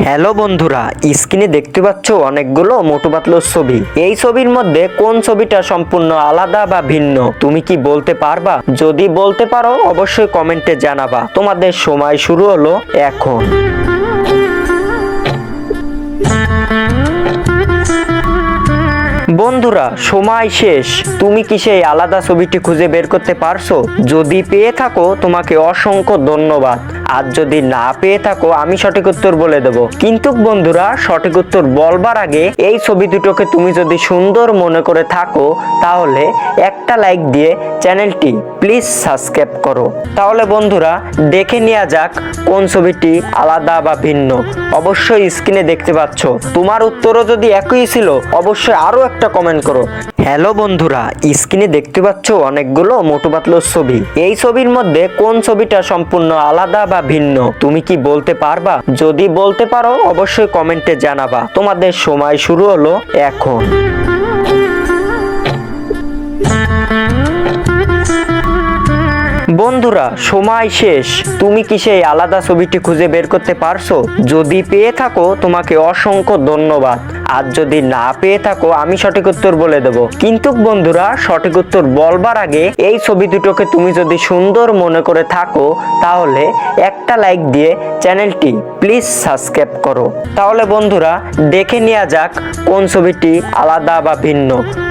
Hello বন্ধুরা, স্ক্রিনে দেখতে পাচ্ছ অনেকগুলো মোটু পাতলুর ছবি। এই ছবির মধ্যে কোন ছবিটা সম্পূর্ণ আলাদা বা ভিন্ন তুমি কি বলতে পারবা? যদি বলতে পারো অবশ্যই কমেন্টে জানাবা। তোমাদের সময় শুরু হলো এখন। বন্ধুরা, সময় শেষ। তুমি কি সেই আলাদা ছবিটি খুঁজে বের করতে পারছো? যদি পেয়ে থাকো তোমাকে অসংখ্য ধন্যবাদ। আর যদি না পেয়ে থাকো আমি সঠিক উত্তর বলে দেব। কিন্তু বন্ধুরা, সঠিক উত্তর বলবার আগে এই ছবি দুটোকে তুমি যদি সুন্দর মনে করে থাকো তাহলে একটা লাইক দিয়ে চ্যানেলটি প্লিজ সাবস্ক্রাইব করো। তাহলে বন্ধুরা, দেখে নেওয়া যাক কোন ছবিটি আলাদা বা ভিন্ন। অবশ্যই স্ক্রিনে দেখতে পাচ্ছ। তোমার উত্তরও যদি একই ছিল অবশ্যই আরো একটা কমেন্ট করো। হ্যালো বন্ধুরা, স্ক্রিনে দেখতে পাচ্ছ অনেকগুলো মোটু পাতলুর ছবি। এই ছবির মধ্যে কোন ছবিটা সম্পূর্ণ আলাদা বা ভিন্ন তুমি কি বলতে পারবা? যদি বলতে পারো অবশ্যই কমেন্টে জানাবা। তোমাদের সময় শুরু হলো এখন। বন্ধুরা, সময় শেষ। তুমি কি সেই আলাদা ছবিটি খুঁজে বের করতে পারছো? যদি পেয়ে থাকো তোমাকে অসংখ্য ধন্যবাদ। আর যদি না পেয়ে থাকো আমি সঠিক উত্তর বলে দেব। কিন্তু বন্ধুরা, সঠিক উত্তর বলবার আগে এই ছবি দুটোকে তুমি যদি সুন্দর মনে করে থাকো তাহলে একটা লাইক দিয়ে চ্যানেলটি প্লিজ সাবস্ক্রাইব করো। তাহলে বন্ধুরা, দেখে নেওয়া যাক কোন ছবিটি আলাদা বা ভিন্ন।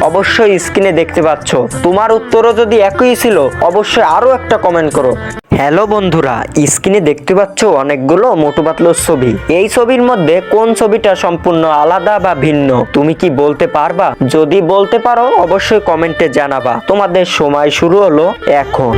অবশ্যই স্ক্রিনে দেখতে পাচ্ছ। তোমার উত্তরও যদি একই ছিল অবশ্যই আরো একটা কমেন্ট করো। হ্যালো বন্ধুরা, স্ক্রিনে দেখতে পাচ্ছ অনেকগুলো মোটু পাতলুর ছবি। এই ছবির মধ্যে কোন ছবিটা সম্পূর্ণ আলাদা বা ভিন্ন তুমি কি বলতে পারবা? যদি বলতে পারো অবশ্যই কমেন্টে জানাবা। তোমাদের সময় শুরু হলো এখন।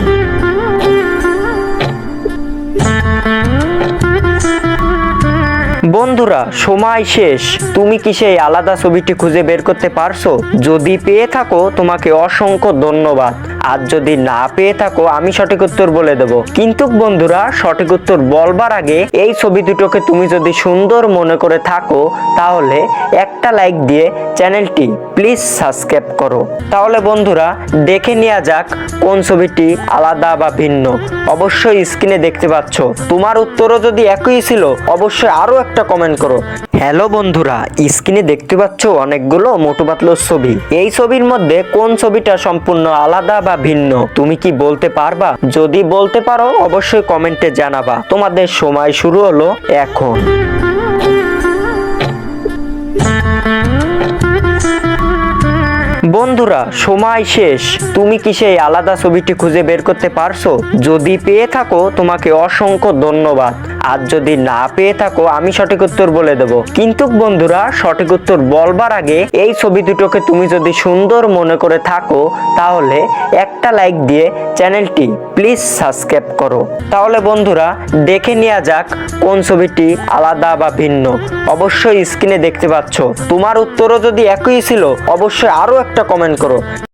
বন্ধুরা, সময় শেষ। তুমি কি সেই আলাদা ছবিটি খুঁজে বের করতে পারছো? যদি পেয়ে থাকো তোমাকে অসংখ্য ধন্যবাদ। আর যদি না পেয়ে থাকো আমি সঠিক উত্তর বলে দেব। কিন্তু বন্ধুরা, সঠিক উত্তর বলবার আগে এই ছবি দুটোকে তুমি যদি সুন্দর মনে করে থাকো তাহলে একটা লাইক দিয়ে চ্যানেলটি প্লিজ সাবস্ক্রাইব করো। তাহলে বন্ধুরা, দেখে নেওয়া যাক কোন ছবিটি আলাদা বা ভিন্ন। অবশ্যই স্ক্রিনে দেখতে পাচ্ছ। তোমার উত্তরও যদি একই ছিল অবশ্যই আরো একটা কমেন্ট করো। হ্যালো বন্ধুরা, স্ক্রিনে দেখতে পাচ্ছ অনেকগুলো মোটু পাতলুর ছবি। এই ছবির মধ্যে কোন ছবিটা সম্পূর্ণ আলাদা বা ভিন্ন তুমি কি বলতে পারবা? যদি বলতে পারো অবশ্যই কমেন্টে জানাবা। তোমাদের সময় শুরু হলো এখন। বন্ধুরা, সময় শেষ। তুমি কি সেই আলাদা ছবিটি খুঁজে বের করতে পারছো? যদি পেয়ে থাকো তোমাকে অসংখ্য ধন্যবাদ। আর যদি না পেয়ে থাকো আমি সঠিক উত্তর বলে দেব। কিন্তু বন্ধুরা, সঠিক উত্তর বলবার আগে এই ছবি দুটোকে তুমি যদি সুন্দর মনে করে থাকো তাহলে একটা লাইক দিয়ে চ্যানেলটি প্লিজ সাবস্ক্রাইব করো। তাহলে বন্ধুরা, দেখে নেওয়া যাক কোন ছবিটি আলাদা বা ভিন্ন। অবশ্যই স্ক্রিনে দেখতে পাচ্ছ। তোমার উত্তরও যদি একই ছিল অবশ্যই আরো একটা কমেন্ট করো।